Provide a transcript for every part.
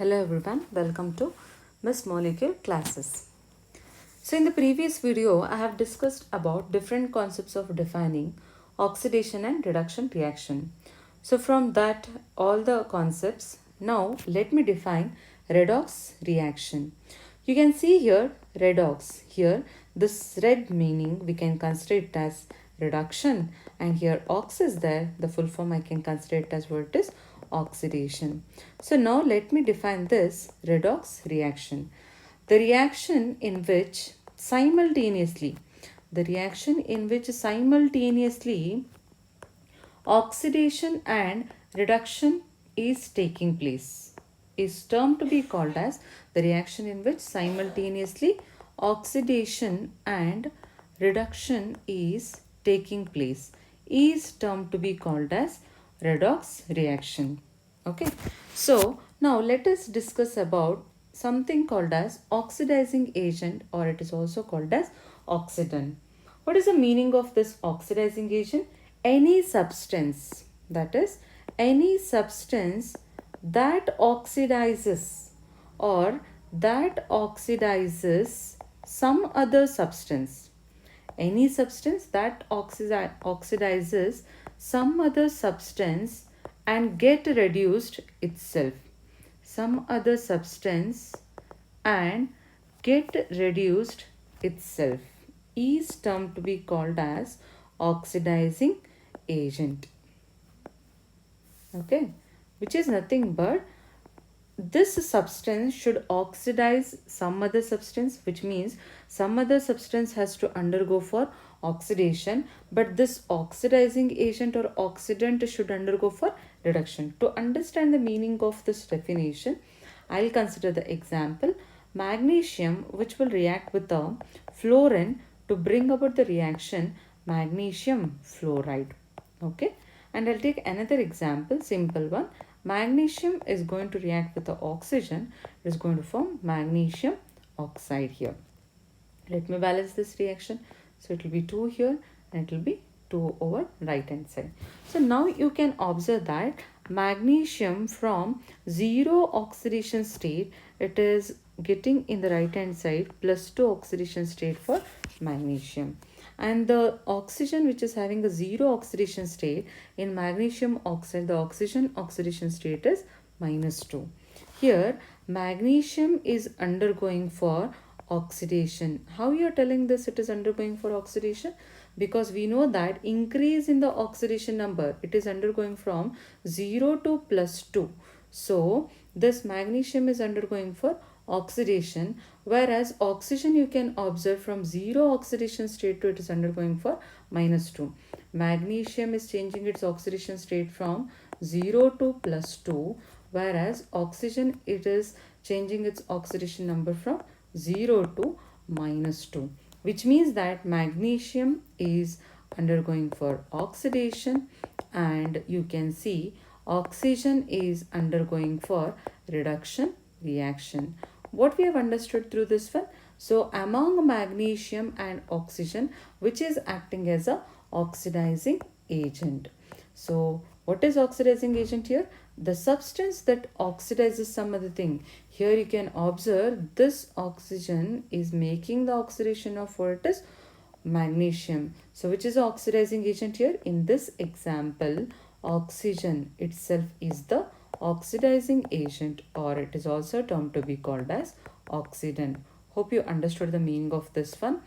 Hello everyone, welcome to Miss Molecule classes. So in the previous video, I have discussed about different concepts of defining oxidation and reduction reaction. So from that all the concepts, now let me define redox reaction. You can see here redox. Here this red meaning we can consider it as reduction, and here ox is there. The full form I can consider it as what it is, oxidation. So now let me define this redox reaction. The reaction in which simultaneously oxidation and reduction is taking place is termed to be called as the reaction in which simultaneously oxidation and reduction is taking place is termed to be called as redox reaction. Okay, so now let us discuss about something called as oxidizing agent, or it is also called as oxidant. What is the meaning of this oxidizing agent? Any substance, that is any substance that oxidizes or that oxidizes some other substance. Any substance that oxidizes some other substance and get reduced itself. Some other substance and get reduced itself is termed to be called as oxidizing agent. Okay, which is nothing but this substance should oxidize some other substance, which means some other substance has to undergo for oxidation, but this oxidizing agent or oxidant should undergo for reduction. To understand the meaning of this definition, I'll consider the example magnesium, which will react with a fluorine to bring about the reaction magnesium fluoride. Okay, and I'll take another example, simple one. Magnesium is going to react with the oxygen. It is going to form magnesium oxide here. Let me balance this reaction. So it will be 2 here and it will be 2 over right hand side. So now you can observe that magnesium from 0 oxidation state, it is getting in the right hand side plus 2 oxidation state for magnesium. And the oxygen which is having a 0 oxidation state, in magnesium oxide the oxygen oxidation state is -2. Here magnesium is undergoing for oxidation. How you are telling this it is undergoing for oxidation? Because we know that increase in the oxidation number, it is undergoing from 0 to +2. So this magnesium is undergoing for oxidation, whereas oxygen you can observe from 0 oxidation state to it is undergoing for -2. Magnesium is changing its oxidation state from 0 to +2, whereas oxygen it is changing its oxidation number from 0 to -2, which means that magnesium is undergoing for oxidation, and you can see oxygen is undergoing for reduction reaction. What we have understood through this one? So among magnesium and oxygen, which is acting as a oxidizing agent. So what is oxidizing agent here? The substance that oxidizes some other thing. Here you can observe this oxygen is making the oxidation of what it is, magnesium. So which is the oxidizing agent here? In this example, oxygen itself is the oxidizing agent, or it is also termed to be called as oxidant. Hope you understood the meaning of this one.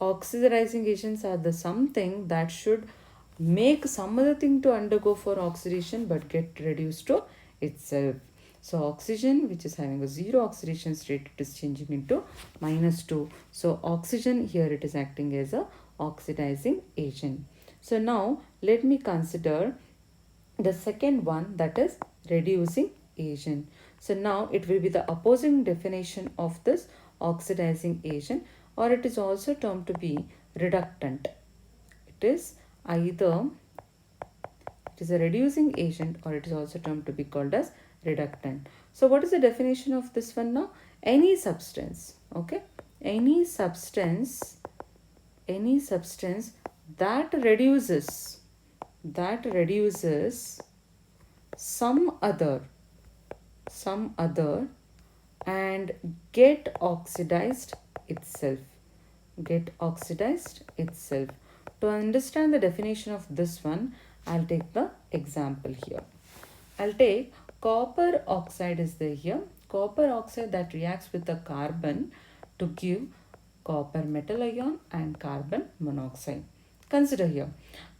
Oxidizing agents are the something that should make some other thing to undergo for oxidation but get reduced to itself. So oxygen which is having a 0 oxidation state, it is changing into -2. So oxygen here it is acting as a oxidizing agent. So now let me consider the second one, that is reducing agent. So now it will be the opposing definition of this oxidizing agent, or it is also termed to be reductant. It is either it is a reducing agent or it is also termed to be called as reductant. So what is the definition of this one now? Any substance, okay, any substance that reduces some other some other and get oxidized itself. Get oxidized itself. To understand the definition of this one, I'll take the example here. I'll take copper oxide is there here. Copper oxide that reacts with the carbon to give copper metal ion and carbon monoxide. Consider here.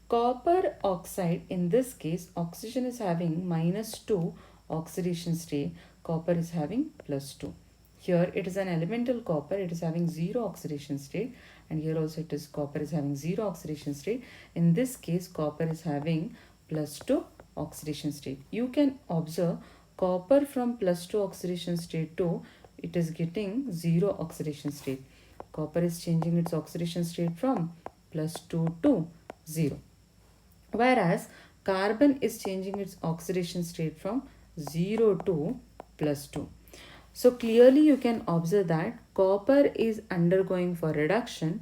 Copper oxide, in this case, oxygen is having -2 oxidation state. Copper is having +2. Here it is an elemental copper, it is having 0 oxidation state, and here also it is copper is having 0 oxidation state. In this case, copper is having +2 oxidation state. You can observe copper from +2 oxidation state to it is getting 0 oxidation state. Copper is changing its oxidation state from +2 to 0. Whereas carbon is changing its oxidation state from 0 to +2. So clearly you can observe that copper is undergoing for reduction,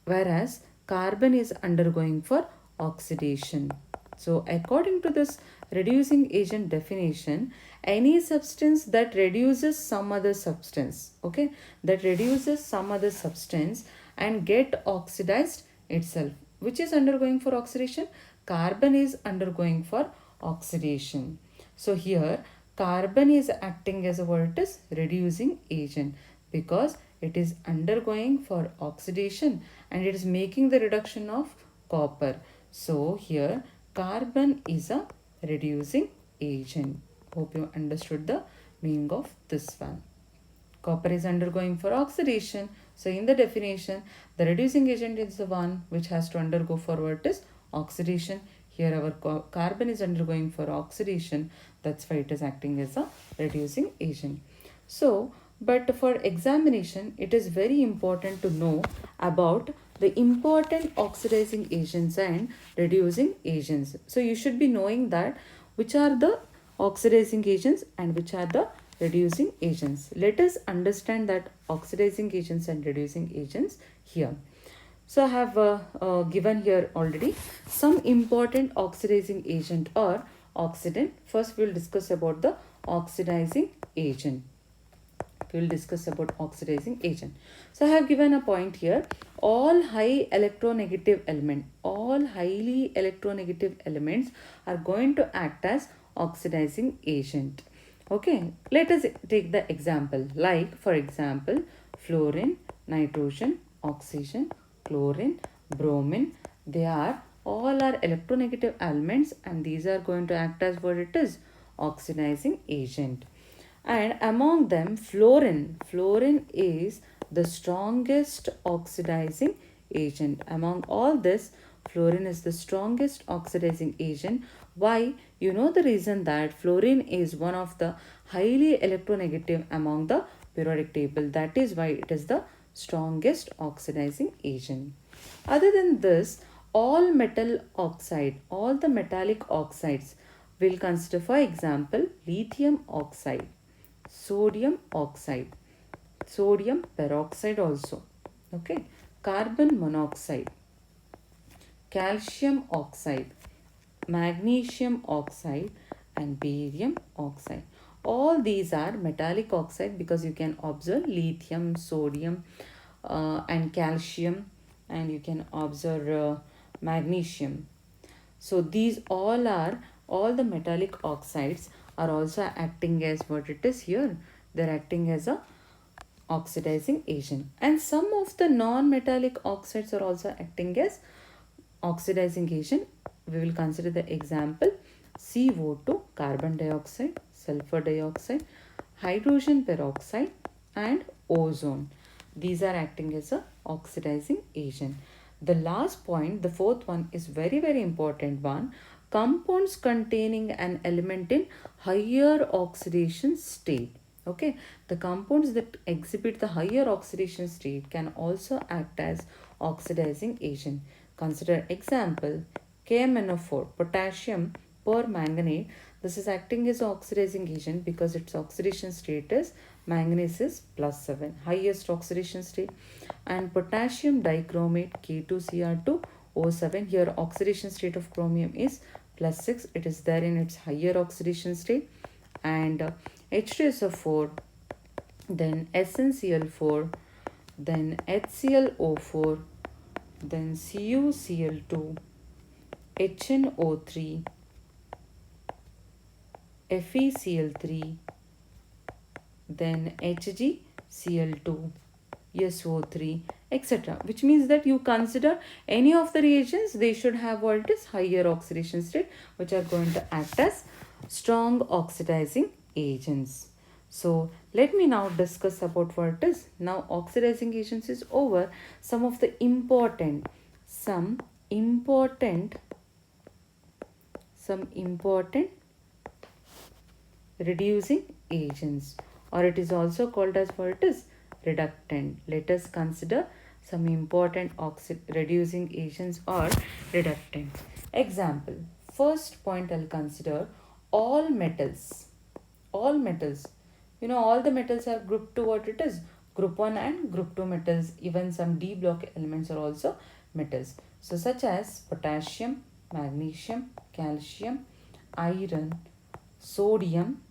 whereas carbon is undergoing for oxidation. So according to this reducing agent definition, any substance that reduces some other substance, okay, that reduces some other substance and get oxidized itself, which is undergoing for oxidation, carbon is undergoing for oxidation. So here carbon is acting as a what it is reducing agent because it is undergoing for oxidation and it is making the reduction of copper. So here carbon is a reducing agent. Hope you understood the meaning of this one. Copper is undergoing for oxidation. So in the definition, the reducing agent is the one which has to undergo for what is oxidation. Here our carbon is undergoing for oxidation. That's why it is acting as a reducing agent. So, but for examination, it is very important to know about the important oxidizing agents and reducing agents. So you should be knowing that which are the oxidizing agents and which are the reducing agents. Let us understand that oxidizing agents and reducing agents here. So I have given here already some important oxidizing agent or oxidant. First we will discuss about the oxidizing agent. We will discuss about oxidizing agent. So I have given a point here. All highly electronegative elements are going to act as oxidizing agent. Okay, let us take the example. Like for example, fluorine, nitrogen, oxygen, chlorine, bromine. They are all are electronegative elements and these are going to act as what it is oxidizing agent. And among them fluorine is the strongest oxidizing agent. Among all this, fluorine is the strongest oxidizing agent. Why? You know the reason that fluorine is one of the highly electronegative among the periodic table. That is why it is the strongest oxidizing agent. Other than this, all the metallic oxides will consider, for example, lithium oxide, sodium oxide, sodium peroxide also, okay, carbon monoxide, calcium oxide, magnesium oxide and barium oxide. All these are metallic oxide because you can observe lithium, sodium and calcium, and you can observe magnesium. So these all the metallic oxides are also acting as what it is here. They're acting as a oxidizing agent. And some of the non-metallic oxides are also acting as oxidizing agent. We will consider the example CO2, carbon dioxide, sulfur dioxide, hydrogen peroxide and ozone. These are acting as a oxidizing agent. The last point, the fourth one, is very important one. Compounds containing an element in higher oxidation state. Okay, the compounds that exhibit the higher oxidation state can also act as oxidizing agent. Consider example KMnO4, potassium permanganate. This is acting as oxidizing agent because its oxidation state is manganese is +7, highest oxidation state, and potassium dichromate K2Cr2O7. Here oxidation state of chromium is +6. It is there in its higher oxidation state, and H2SO4, then SnCl4, then HClO4, then CuCl2, HNO3, FeCl3, then HgCl2, SO3, etc. Which means that you consider any of the reagents, they should have what it is higher oxidation state, which are going to act as strong oxidizing agents. So let me now discuss about what it is. Now oxidizing agents is over. Some important reducing agents, or it is also called as what it is reductant. Let us consider some important reducing agents or reductants. Example, first point I'll consider all metals. All metals. All the metals are group 2 what it is group 1 and group 2 metals. Even some D block elements are also metals. So such as potassium, magnesium, calcium, iron, sodium,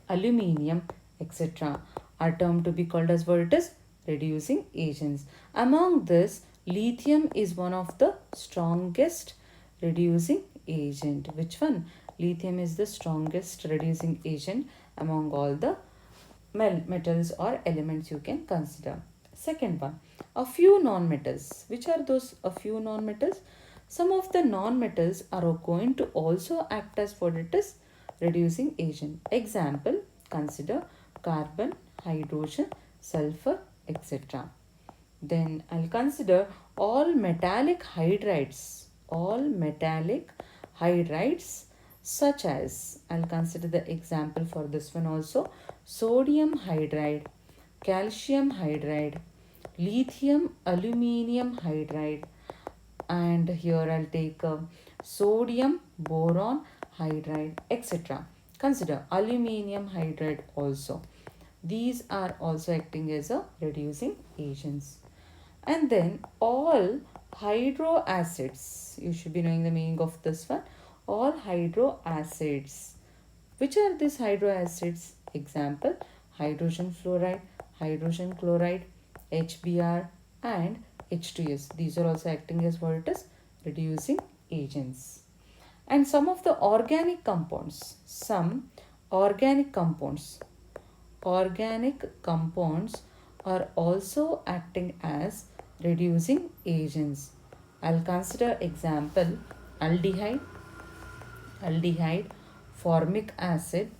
aluminium, etc. are termed to be called as what it is reducing agents. Among this, lithium is one of the strongest reducing agent. Which one? Lithium is the strongest reducing agent among all the metals or elements you can consider. Second one, a few non-metals. Which are those a few non-metals? Some of the non-metals are going to also act as what it is reducing agent. Example, consider carbon, hydrogen, sulfur, etc. Then I'll consider all metallic hydrides. All metallic hydrides, such as, I'll consider the example for this one also, sodium hydride, calcium hydride, lithium aluminium hydride, and here I'll take sodium boron hydride, etc. Consider aluminium hydride also. These are also acting as a reducing agents. And then all hydro acids. You should be knowing the meaning of this one. All hydro acids. Which are these hydro acids? Example, hydrogen fluoride, hydrogen chloride, HBr, and H2S. These are also acting as what it is reducing agents. And some of the organic compounds, organic compounds are also acting as reducing agents. I'll consider example, aldehyde, formic acid,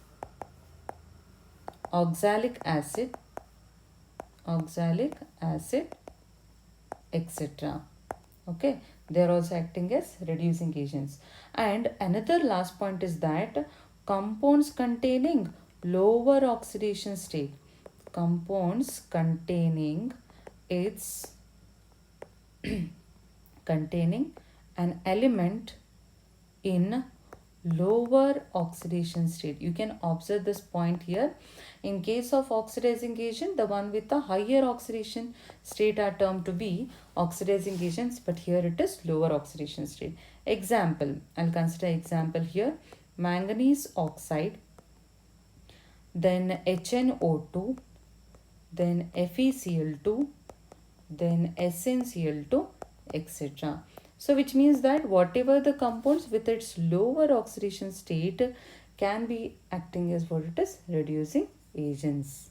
oxalic acid, etc. Okay, they are also acting as reducing agents. And another last point is that compounds containing lower oxidation state, compounds containing containing an element in lower oxidation state. You can observe this point here. In case of oxidizing agent, the one with the higher oxidation state are termed to be oxidizing agents, but here it is lower oxidation state. Example, I'll consider example here, manganese oxide, then HNO2, then FeCl2, then SnCl2, etc. So which means that whatever the compounds with its lower oxidation state can be acting as what it is reducing agents.